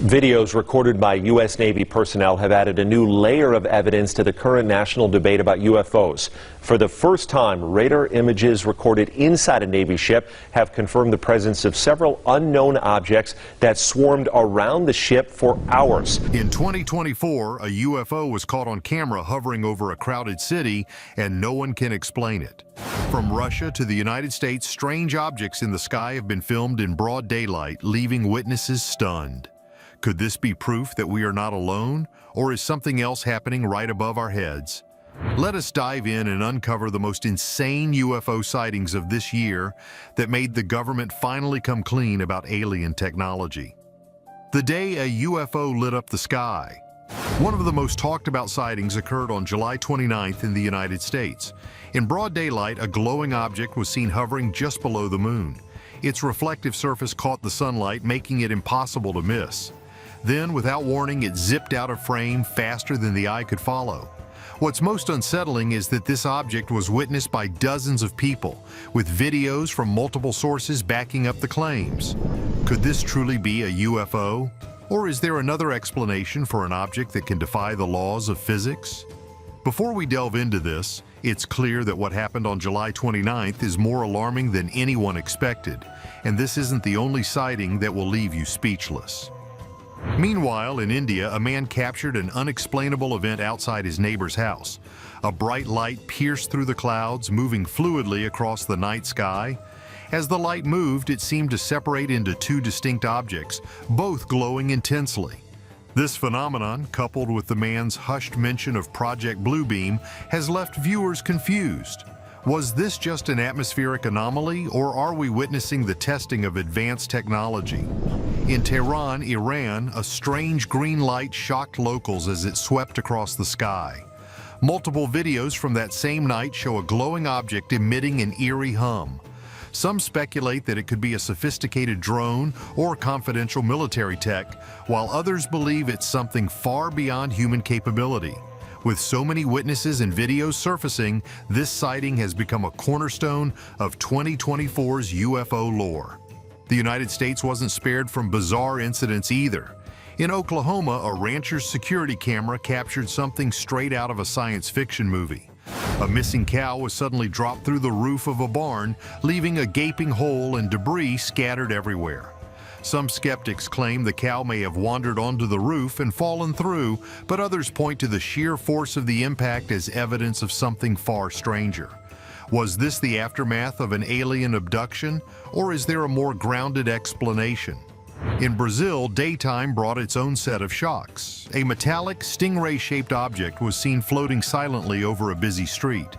Videos recorded by U.S. Navy personnel have added a new layer of evidence to the current national debate about UFOs. For the first time, radar images recorded inside a Navy ship have confirmed the presence of several unknown objects that swarmed around the ship for hours. In 2024, a UFO was caught on camera hovering over a crowded city, and no one can explain it. From Russia to the United States, strange objects in the sky have been filmed in broad daylight, leaving witnesses stunned. Could this be proof that we are not alone, or is something else happening right above our heads? Let us dive in and uncover the most insane UFO sightings of this year that made the government finally come clean about alien technology. The day a UFO lit up the sky. One of the most talked about sightings occurred on July 29th in the United States. In broad daylight, a glowing object was seen hovering just below the moon. Its reflective surface caught the sunlight, making it impossible to miss. Then, without warning, it zipped out of frame faster than the eye could follow. What's most unsettling is that this object was witnessed by dozens of people, with videos from multiple sources backing up the claims. Could this truly be a UFO? Or is there another explanation for an object that can defy the laws of physics? Before we delve into this, it's clear that what happened on July 29th is more alarming than anyone expected, and this isn't the only sighting that will leave you speechless. Meanwhile, in India, a man captured an unexplainable event outside his neighbor's house. A bright light pierced through the clouds, moving fluidly across the night sky. As the light moved, it seemed to separate into two distinct objects, both glowing intensely. This phenomenon, coupled with the man's hushed mention of Project Bluebeam, has left viewers confused. Was this just an atmospheric anomaly, or are we witnessing the testing of advanced technology? In Tehran, Iran, a strange green light shocked locals as it swept across the sky. Multiple videos from that same night show a glowing object emitting an eerie hum. Some speculate that it could be a sophisticated drone or confidential military tech, while others believe it's something far beyond human capability. With so many witnesses and videos surfacing, this sighting has become a cornerstone of 2024's UFO lore. The United States wasn't spared from bizarre incidents either. In Oklahoma, a rancher's security camera captured something straight out of a science fiction movie. A missing cow was suddenly dropped through the roof of a barn, leaving a gaping hole and debris scattered everywhere. Some skeptics claim the cow may have wandered onto the roof and fallen through, but others point to the sheer force of the impact as evidence of something far stranger. Was this the aftermath of an alien abduction, or is there a more grounded explanation? In Brazil, daytime brought its own set of shocks. A metallic, stingray-shaped object was seen floating silently over a busy street.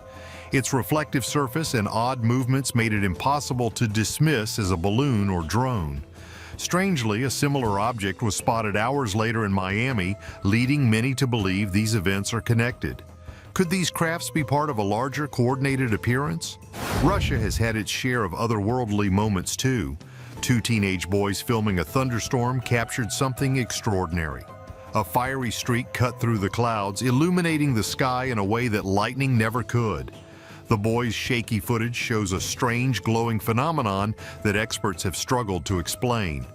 Its reflective surface and odd movements made it impossible to dismiss as a balloon or drone. Strangely, a similar object was spotted hours later in Miami, leading many to believe these events are connected. Could these crafts be part of a larger coordinated appearance? Russia has had its share of otherworldly moments too. Two teenage boys filming a thunderstorm captured something extraordinary. A fiery streak cut through the clouds, illuminating the sky in a way that lightning never could. The boys' shaky footage shows a strange glowing phenomenon that experts have struggled to explain.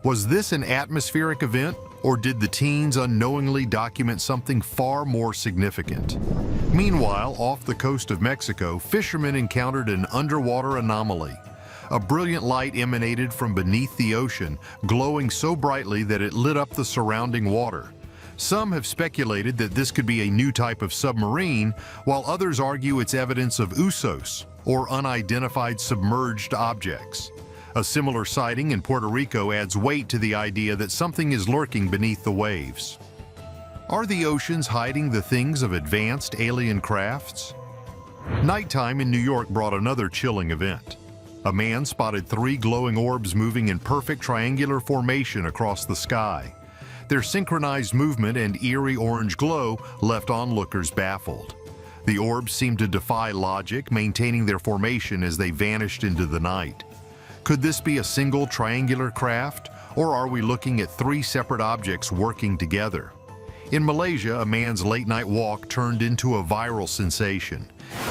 Was this an atmospheric event, or did the teens unknowingly document something far more significant? Meanwhile, off the coast of Mexico, fishermen encountered an underwater anomaly. A brilliant light emanated from beneath the ocean, glowing so brightly that it lit up the surrounding water. Some have speculated that this could be a new type of submarine, while others argue it's evidence of UFOs, or unidentified submerged objects. A similar sighting in Puerto Rico adds weight to the idea that something is lurking beneath the waves. Are the oceans hiding the things of advanced alien crafts? Nighttime in New York brought another chilling event. A man spotted 3 glowing orbs moving in perfect triangular formation across the sky. Their synchronized movement and eerie orange glow left onlookers baffled. The orbs seemed to defy logic, maintaining their formation as they vanished into the night. Could this be a single triangular craft, or are we looking at 3 separate objects working together? In Malaysia, a man's late-night walk turned into a viral sensation.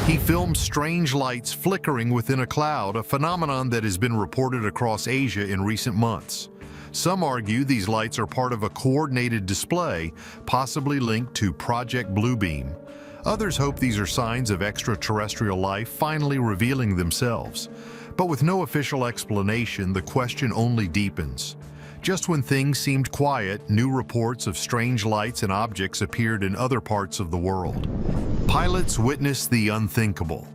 He filmed strange lights flickering within a cloud, a phenomenon that has been reported across Asia in recent months. Some argue these lights are part of a coordinated display, possibly linked to Project Bluebeam. Others hope these are signs of extraterrestrial life finally revealing themselves. But with no official explanation, the question only deepens. Just when things seemed quiet, new reports of strange lights and objects appeared in other parts of the world. Pilots witnessed the unthinkable.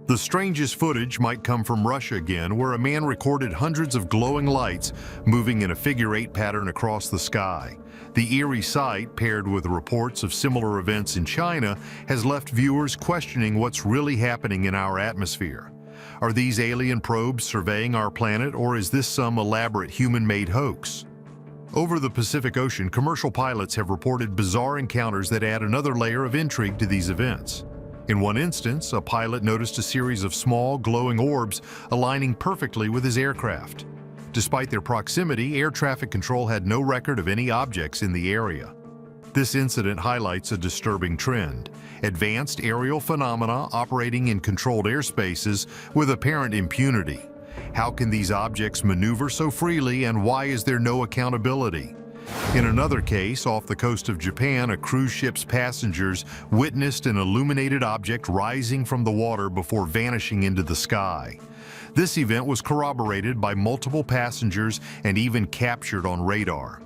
The strangest footage might come from Russia again, where a man recorded hundreds of glowing lights moving in a figure-8 pattern across the sky. The eerie sight, paired with reports of similar events in China, has left viewers questioning what's really happening in our atmosphere. Are these alien probes surveying our planet, or is this some elaborate human-made hoax? Over the Pacific Ocean, commercial pilots have reported bizarre encounters that add another layer of intrigue to these events. In one instance, a pilot noticed a series of small, glowing orbs aligning perfectly with his aircraft. Despite their proximity, air traffic control had no record of any objects in the area. This incident highlights a disturbing trend: advanced aerial phenomena operating in controlled airspaces with apparent impunity. How can these objects maneuver so freely, and why is there no accountability? In another case, off the coast of Japan, a cruise ship's passengers witnessed an illuminated object rising from the water before vanishing into the sky. This event was corroborated by multiple passengers and even captured on radar.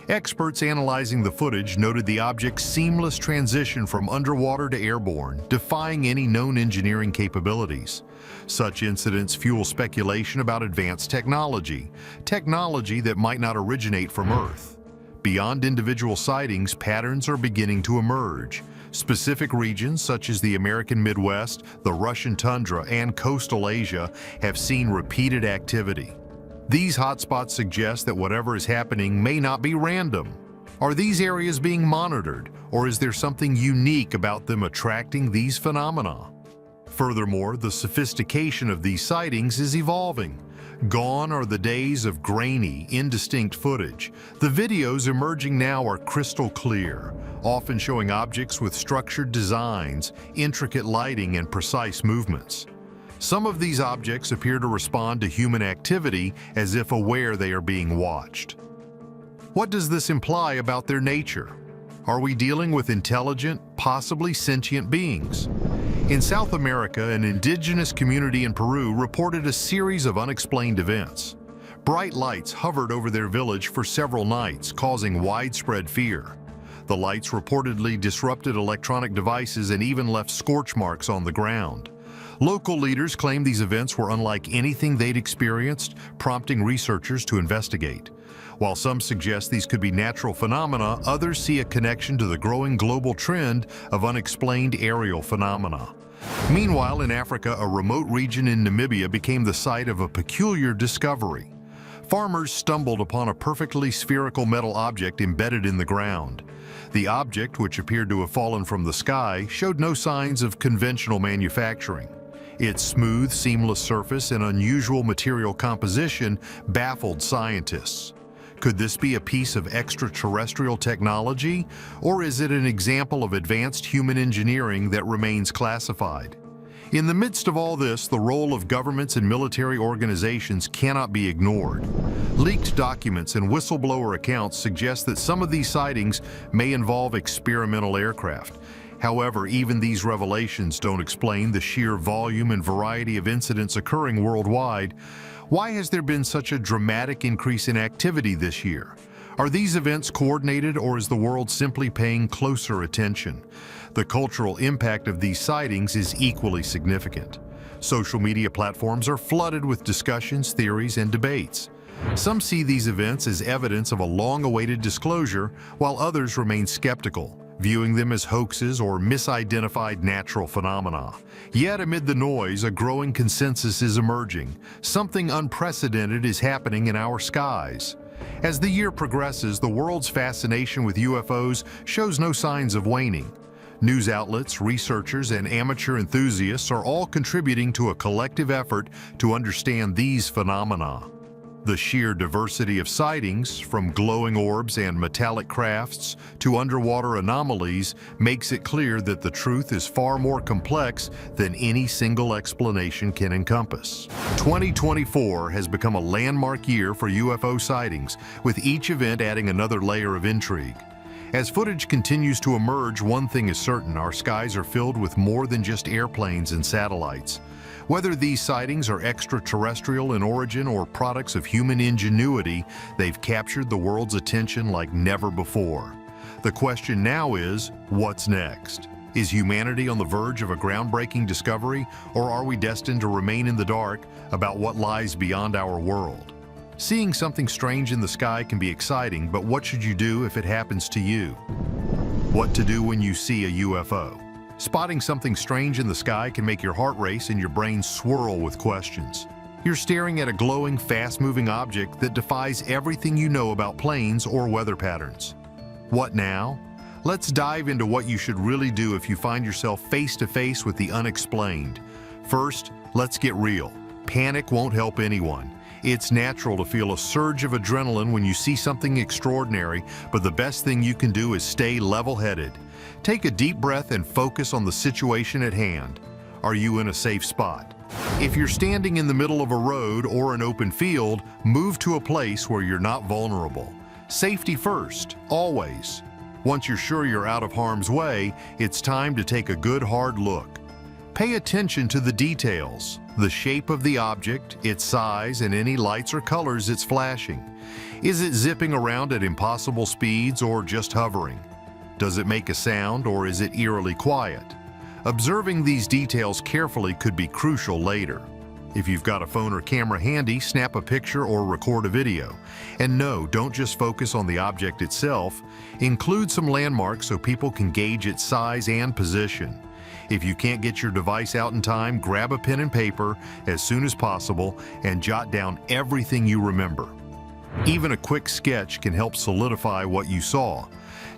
Experts analyzing the footage noted the object's seamless transition from underwater to airborne, defying any known engineering capabilities. Such incidents fuel speculation about advanced technology that might not originate from Earth. Beyond individual sightings, patterns are beginning to emerge. Specific regions such as the American Midwest, the Russian tundra, and coastal Asia have seen repeated activity. These hotspots suggest that whatever is happening may not be random. Are these areas being monitored, or is there something unique about them attracting these phenomena? Furthermore, the sophistication of these sightings is evolving. Gone are the days of grainy, indistinct footage. The videos emerging now are crystal clear, often showing objects with structured designs, intricate lighting, and precise movements. Some of these objects appear to respond to human activity as if aware they are being watched. What does this imply about their nature? Are we dealing with intelligent, possibly sentient beings? In South America, an indigenous community in Peru reported a series of unexplained events. Bright lights hovered over their village for several nights, causing widespread fear. The lights reportedly disrupted electronic devices and even left scorch marks on the ground. Local leaders claim these events were unlike anything they'd experienced, prompting researchers to investigate. While some suggest these could be natural phenomena, others see a connection to the growing global trend of unexplained aerial phenomena. Meanwhile, in Africa, a remote region in Namibia became the site of a peculiar discovery. Farmers stumbled upon a perfectly spherical metal object embedded in the ground. The object, which appeared to have fallen from the sky, showed no signs of conventional manufacturing. Its smooth, seamless surface and unusual material composition baffled scientists. Could this be a piece of extraterrestrial technology, or is it an example of advanced human engineering that remains classified? In the midst of all this, the role of governments and military organizations cannot be ignored. Leaked documents and whistleblower accounts suggest that some of these sightings may involve experimental aircraft. However, even these revelations don't explain the sheer volume and variety of incidents occurring worldwide. Why has there been such a dramatic increase in activity this year? Are these events coordinated, or is the world simply paying closer attention? The cultural impact of these sightings is equally significant. Social media platforms are flooded with discussions, theories, and debates. Some see these events as evidence of a long-awaited disclosure, while others remain skeptical, viewing them as hoaxes or misidentified natural phenomena. Yet amid the noise, a growing consensus is emerging. Something unprecedented is happening in our skies. As the year progresses, the world's fascination with UFOs shows no signs of waning. News outlets, researchers, and amateur enthusiasts are all contributing to a collective effort to understand these phenomena. The sheer diversity of sightings, from glowing orbs and metallic crafts to underwater anomalies, makes it clear that the truth is far more complex than any single explanation can encompass. 2024 has become a landmark year for UFO sightings, with each event adding another layer of intrigue. As footage continues to emerge, one thing is certain: our skies are filled with more than just airplanes and satellites. Whether these sightings are extraterrestrial in origin or products of human ingenuity, they've captured the world's attention like never before. The question now is, what's next? Is humanity on the verge of a groundbreaking discovery, or are we destined to remain in the dark about what lies beyond our world? Seeing something strange in the sky can be exciting, but what should you do if it happens to you? What to do when you see a UFO? Spotting something strange in the sky can make your heart race and your brain swirl with questions. You're staring at a glowing, fast-moving object that defies everything you know about planes or weather patterns. What now? Let's dive into what you should really do if you find yourself face-to-face with the unexplained. First, let's get real. Panic won't help anyone. It's natural to feel a surge of adrenaline when you see something extraordinary, but the best thing you can do is stay level-headed. Take a deep breath and focus on the situation at hand. Are you in a safe spot? If you're standing in the middle of a road or an open field, move to a place where you're not vulnerable. Safety first, always. Once you're sure you're out of harm's way, it's time to take a good hard look. Pay attention to the details, the shape of the object, its size, and any lights or colors it's flashing. Is it zipping around at impossible speeds or just hovering? Does it make a sound, or is it eerily quiet? Observing these details carefully could be crucial later. If you've got a phone or camera handy, snap a picture or record a video. And no, don't just focus on the object itself. Include some landmarks so people can gauge its size and position. If you can't get your device out in time, grab a pen and paper as soon as possible and jot down everything you remember. Even a quick sketch can help solidify what you saw.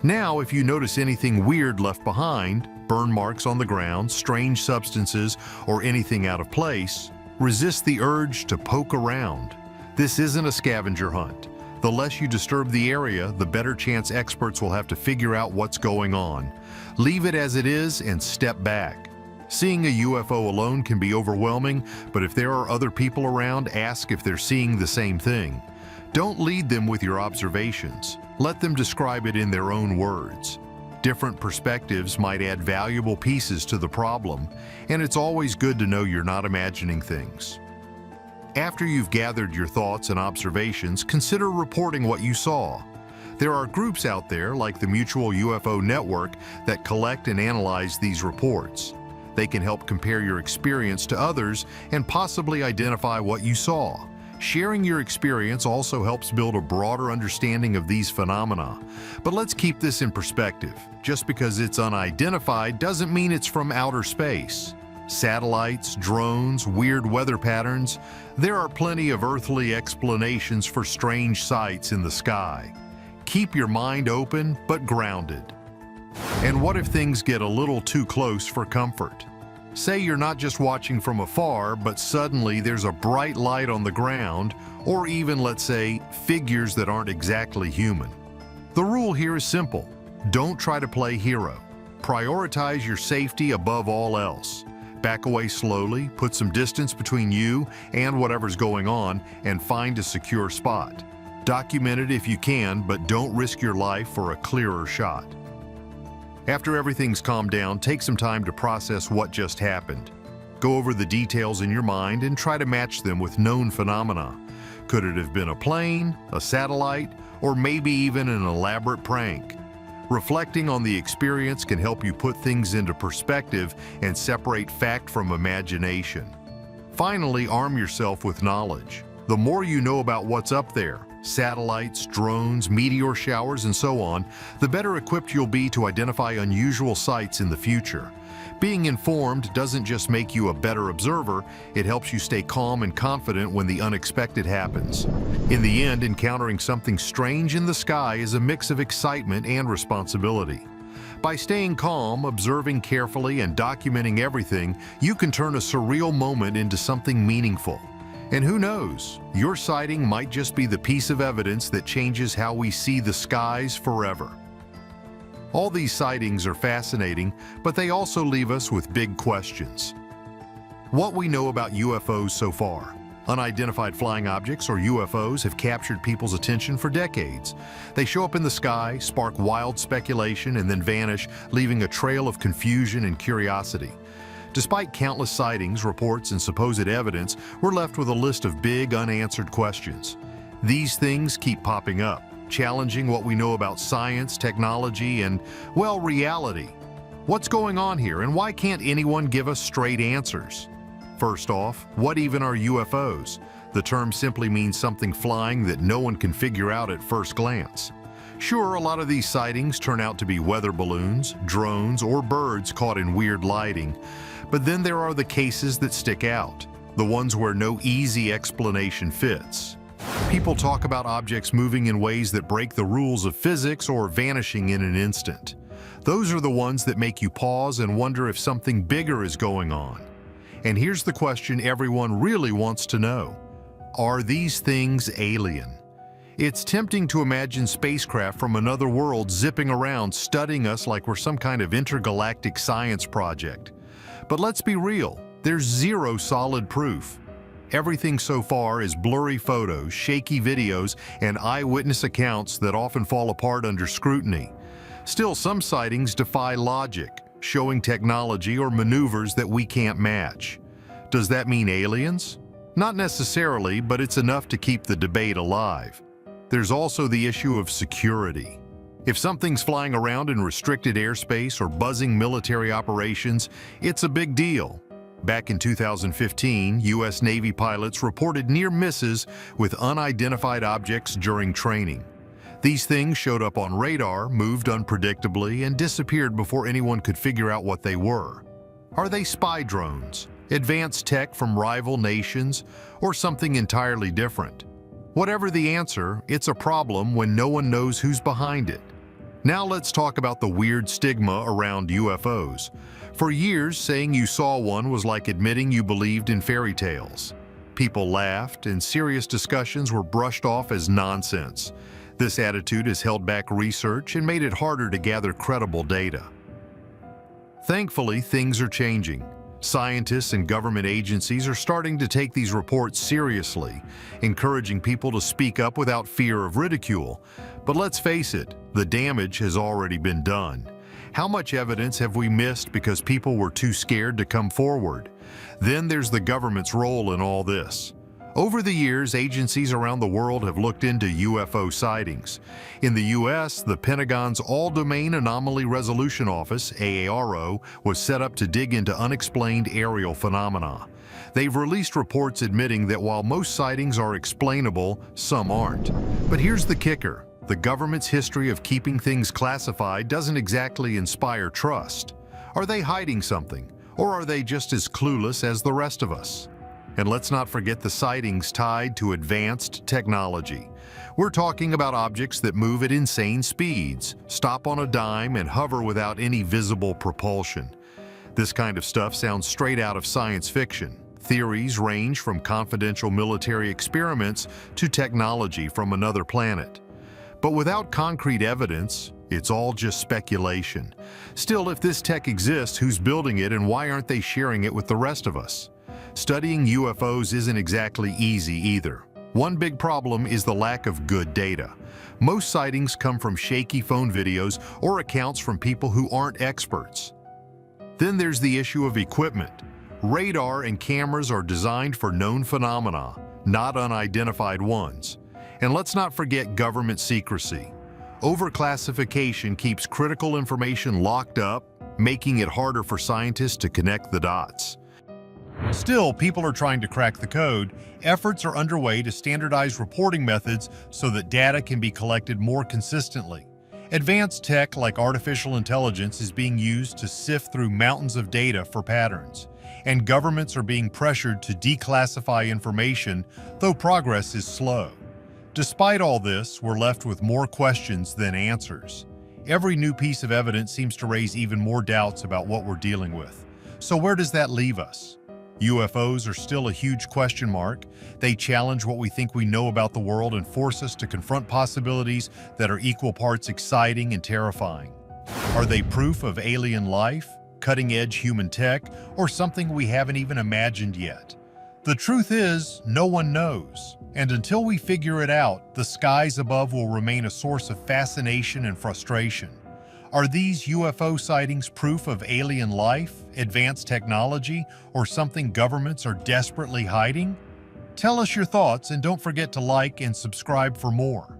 Now, if you notice anything weird left behind, burn marks on the ground, strange substances, or anything out of place, resist the urge to poke around. This isn't a scavenger hunt. The less you disturb the area, the better chance experts will have to figure out what's going on. Leave it as it is and step back. Seeing a UFO alone can be overwhelming, but if there are other people around, ask if they're seeing the same thing. Don't lead them with your observations. Let them describe it in their own words. Different perspectives might add valuable pieces to the problem, and it's always good to know you're not imagining things. After you've gathered your thoughts and observations, consider reporting what you saw. There are groups out there, like the Mutual UFO Network, that collect and analyze these reports. They can help compare your experience to others and possibly identify what you saw. Sharing your experience also helps build a broader understanding of these phenomena. But let's keep this in perspective. Just because it's unidentified doesn't mean it's from outer space. Satellites, drones, weird weather patterns, there are plenty of earthly explanations for strange sights in the sky. Keep your mind open but grounded. And what if things get a little too close for comfort? Say you're not just watching from afar, but suddenly there's a bright light on the ground, or even, let's say, figures that aren't exactly human. The rule here is simple. Don't try to play hero. Prioritize your safety above all else. Back away slowly, put some distance between you and whatever's going on, and find a secure spot. Document it if you can, but don't risk your life for a clearer shot. After everything's calmed down, take some time to process what just happened. Go over the details in your mind and try to match them with known phenomena. Could it have been a plane, a satellite, or maybe even an elaborate prank? Reflecting on the experience can help you put things into perspective and separate fact from imagination. Finally, arm yourself with knowledge. The more you know about what's up there, satellites, drones, meteor showers, and so on, the better equipped you'll be to identify unusual sights in the future. Being informed doesn't just make you a better observer, it helps you stay calm and confident when the unexpected happens. In the end, encountering something strange in the sky is a mix of excitement and responsibility. By staying calm, observing carefully, and documenting everything, you can turn a surreal moment into something meaningful. And who knows, your sighting might just be the piece of evidence that changes how we see the skies forever. All these sightings are fascinating, but they also leave us with big questions. What we know about UFOs so far. Unidentified flying objects, or UFOs, have captured people's attention for decades. They show up in the sky, spark wild speculation, and then vanish, leaving a trail of confusion and curiosity. Despite countless sightings, reports, and supposed evidence, we're left with a list of big, unanswered questions. These things keep popping up, challenging what we know about science, technology, and, well, reality. What's going on here, and why can't anyone give us straight answers? First off, what even are UFOs? The term simply means something flying that no one can figure out at first glance. Sure, a lot of these sightings turn out to be weather balloons, drones, or birds caught in weird lighting. But then there are the cases that stick out, the ones where no easy explanation fits. People talk about objects moving in ways that break the rules of physics or vanishing in an instant. Those are the ones that make you pause and wonder if something bigger is going on. And here's the question everyone really wants to know. Are these things alien? It's tempting to imagine spacecraft from another world zipping around, studying us like we're some kind of intergalactic science project. But let's be real, there's zero solid proof. Everything so far is blurry photos, shaky videos, and eyewitness accounts that often fall apart under scrutiny. Still, some sightings defy logic, showing technology or maneuvers that we can't match. Does that mean aliens? Not necessarily, but it's enough to keep the debate alive. There's also the issue of security. If something's flying around in restricted airspace or buzzing military operations, it's a big deal. Back in 2015, U.S. Navy pilots reported near misses with unidentified objects during training. These things showed up on radar, moved unpredictably, and disappeared before anyone could figure out what they were. Are they spy drones, advanced tech from rival nations, or something entirely different? Whatever the answer, it's a problem when no one knows who's behind it. Now let's talk about the weird stigma around UFOs. For years, saying you saw one was like admitting you believed in fairy tales. People laughed, and serious discussions were brushed off as nonsense. This attitude has held back research and made it harder to gather credible data. Thankfully, things are changing. Scientists and government agencies are starting to take these reports seriously, encouraging people to speak up without fear of ridicule. But let's face it, the damage has already been done. How much evidence have we missed because people were too scared to come forward? Then there's the government's role in all this. Over the years, agencies around the world have looked into UFO sightings. In the U.S., the Pentagon's All-Domain Anomaly Resolution Office, AARO, was set up to dig into unexplained aerial phenomena. They've released reports admitting that while most sightings are explainable, some aren't. But here's the kicker. The government's history of keeping things classified doesn't exactly inspire trust. Are they hiding something? Or are they just as clueless as the rest of us? And let's not forget the sightings tied to advanced technology. We're talking about objects that move at insane speeds, stop on a dime, and hover without any visible propulsion. This kind of stuff sounds straight out of science fiction. Theories range from confidential military experiments to technology from another planet. But without concrete evidence, it's all just speculation. Still, if this tech exists, who's building it and why aren't they sharing it with the rest of us? Studying UFOs isn't exactly easy either. One big problem is the lack of good data. Most sightings come from shaky phone videos or accounts from people who aren't experts. Then there's the issue of equipment. Radar and cameras are designed for known phenomena, not unidentified ones. And let's not forget government secrecy. Overclassification keeps critical information locked up, making it harder for scientists to connect the dots. Still, people are trying to crack the code. Efforts are underway to standardize reporting methods so that data can be collected more consistently. Advanced tech like artificial intelligence is being used to sift through mountains of data for patterns, and governments are being pressured to declassify information, though progress is slow. Despite all this, we're left with more questions than answers. Every new piece of evidence seems to raise even more doubts about what we're dealing with. So where does that leave us? UFOs are still a huge question mark. They challenge what we think we know about the world and force us to confront possibilities that are equal parts exciting and terrifying. Are they proof of alien life, cutting-edge human tech, or something we haven't even imagined yet? The truth is, no one knows. And until we figure it out, the skies above will remain a source of fascination and frustration. Are these UFO sightings proof of alien life, advanced technology, or something governments are desperately hiding? Tell us your thoughts and don't forget to like and subscribe for more.